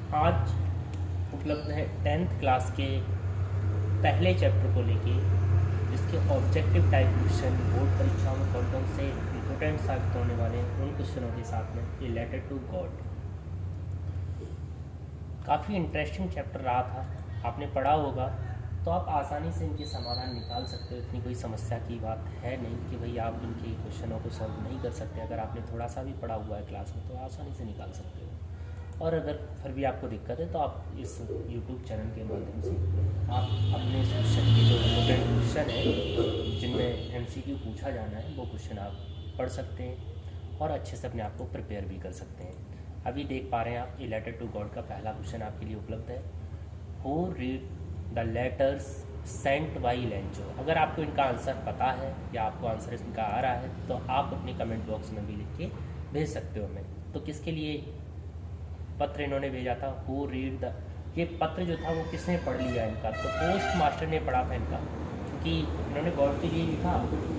आज उपलब्ध है 10th क्लास के पहले चैप्टर को लेके, जिसके ऑब्जेक्टिव टाइप क्वेश्चन बोर्ड परीक्षाओं में कौन कौन से इम्पोर्टेंट साबित होने वाले हैं उन क्वेश्चनों के साथ में ये लेटर टू गॉड। काफ़ी इंटरेस्टिंग चैप्टर रहा था, आपने पढ़ा होगा तो आप आसानी से इनके समाधान निकाल सकते हो। इतनी कोई समस्या की बात है नहीं कि भाई आप इनके क्वेश्चनों को सॉल्व नहीं कर सकते। अगर आपने थोड़ा सा भी पढ़ा हुआ है क्लास में तो आसानी से निकाल सकते हो। और अगर फिर भी आपको दिक्कत है तो आप इस यूट्यूब चैनल के माध्यम से आप अपने इस क्वेश्चन के जो इम्पोर्टेंट क्वेश्चन है जिनमें MCQ पूछा जाना है वो क्वेश्चन आप पढ़ सकते हैं और अच्छे से अपने आप को प्रिपेयर भी कर सकते हैं। अभी देख पा रहे हैं आप, ए लेटर टू गॉड का पहला क्वेश्चन आपके लिए उपलब्ध है। Who read the letters Saint by Lencho. अगर आपको इनका आंसर पता है या आपको आंसर इनका आ रहा है तो आप अपने कमेंट बॉक्स में भी लिख के भेज सकते हो हमें। तो किसके लिए पत्र इन्होंने भेजा था? हु रीड द, ये पत्र जो था वो किसने पढ़ लिया इनका? तो पोस्ट मास्टर ने पढ़ा था इनका, क्योंकि इन्होंने गॉड के लिए लिखा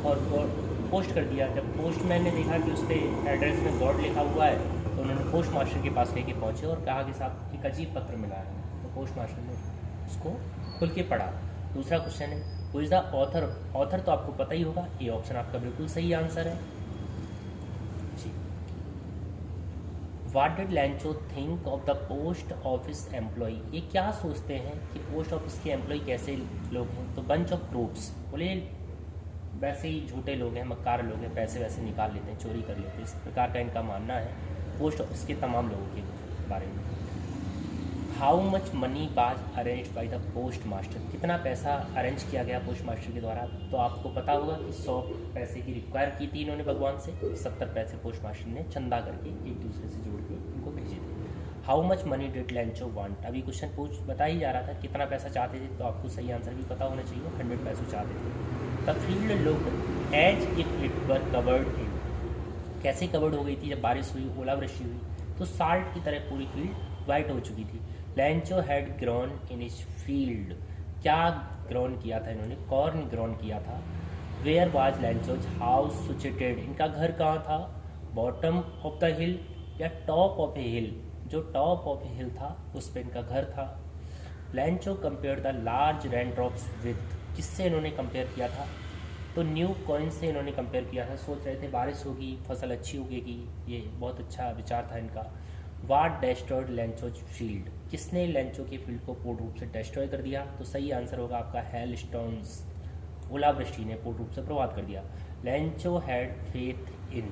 और गॉड पोस्ट कर दिया। जब पोस्टमैन ने देखा कि उस पर एड्रेस में गॉड लिखा हुआ है तो उन्होंने पोस्ट मास्टर के पास लेके पहुँचे और कहा कि साहब एक अजीब पत्र मिला है। तो पोस्ट मास्टर ने उसको खुल के पढ़ा। दूसरा क्वेश्चन है who is the author. Author तो आपको पता ही होगा, ये ऑप्शन आपका बिल्कुल सही आंसर है जी। What did Lencho think of the post office employ. ये क्या सोचते हैं कि पोस्ट ऑफिस के एम्प्लॉय कैसे लोग हैं? तो बंच ऑफ क्रूक्स, बोले वैसे ही झूठे लोग हैं, मक्कार लोग हैं, पैसे वैसे निकाल लेते हैं, चोरी कर लेते हैं। इस प्रकार का इनका मानना है पोस्ट ऑफिस के तमाम लोगों के बारे में। How much money was arrange by the post master. कितना पैसा अरेंज किया गया पोस्ट मास्टर के द्वारा? तो आपको पता होगा कि 100 पैसे की रिक्वायर की थी इन्होंने भगवान से, 70 पैसे पोस्ट मास्टर ने चंदा करके एक दूसरे से जोड़ के इनको भेजे थे। How much money did लैंचो want. अभी क्वेश्चन बता ही जा रहा था कितना पैसा चाहते थे, तो आपको सही आंसर भी पता होना चाहिए। 100 पैसे चाहते थे। The field looked as if it were covered in. कैसे कवर्ड हो गई थी? जब बारिश हुई, ओलावृष्टि हुई तो साल्ट की तरह पूरी फील्ड वाइट हो चुकी थी। Lencho had grown in his field. क्या ग्रोन किया था इन्होंने? कॉर्न ग्रोन किया था। Where was Lencho's house situated. इनका घर कहाँ था? बॉटम ऑफ द हिल या टॉप ऑफ ए हिल? जो टॉप ऑफ ए हिल था उस पर इनका घर था। लैंचो compare the large rain drops with. किससे इन्होंने कंपेयर किया था? तो न्यू कॉइन से इन्होंने कंपेयर किया था। सोच रहे थे बारिश होगी, फसल अच्छी उगेगी, ये बहुत अच्छा विचार था इनका। वाट डेस्ट्रॉयड लैंचोज फील्ड। किसने लैंचो के फील्ड को पूर्ण रूप से डिस्ट्रॉय कर दिया? तो सही आंसर होगा आपका हेल स्टोन्स। ओलावृष्टि ने पूर्ण रूप से प्रभावित कर दिया। लैंचो हैड फेथ इन।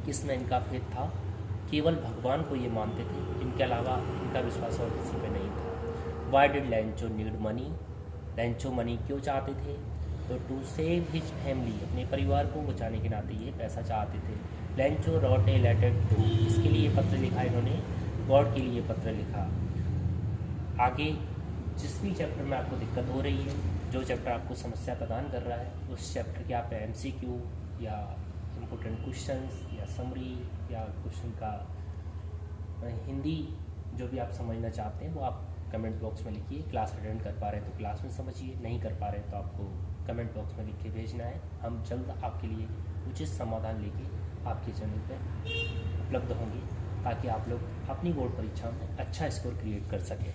किसमें इनका फेथ था? केवल भगवान को ये मानते थे, इनके अलावा इनका विश्वास और किसी पे नहीं था। Why did लैंचो need money. लैंचो money क्यों चाहते थे? तो टू सेव हिज फैमिली, अपने परिवार को बचाने के नाते ये पैसा चाहते थे। Lencho wrote a letter to. इसके लिए पत्र लिखा इन्होंने? गॉड के लिए पत्र लिखा। आगे जिस भी चैप्टर में आपको दिक्कत हो रही है, जो चैप्टर आपको समस्या प्रदान कर रहा है, उस चैप्टर के आप MCQ या इम्पोर्टेंट क्वेश्चंस या समरी या क्वेश्चन का हिंदी जो भी आप समझना चाहते हैं वो आप कमेंट बॉक्स में लिखिए। क्लास अटेंड कर पा रहे हैं तो क्लास में समझिए, नहीं कर पा रहे हैं तो आपको कमेंट बॉक्स में लिख के भेजना है। हम जल्द आपके लिए उचित समाधान लेके आपके चैनल पर उपलब्ध होंगे ताकि आप लोग अपनी बोर्ड परीक्षा में अच्छा स्कोर क्रिएट कर सकें।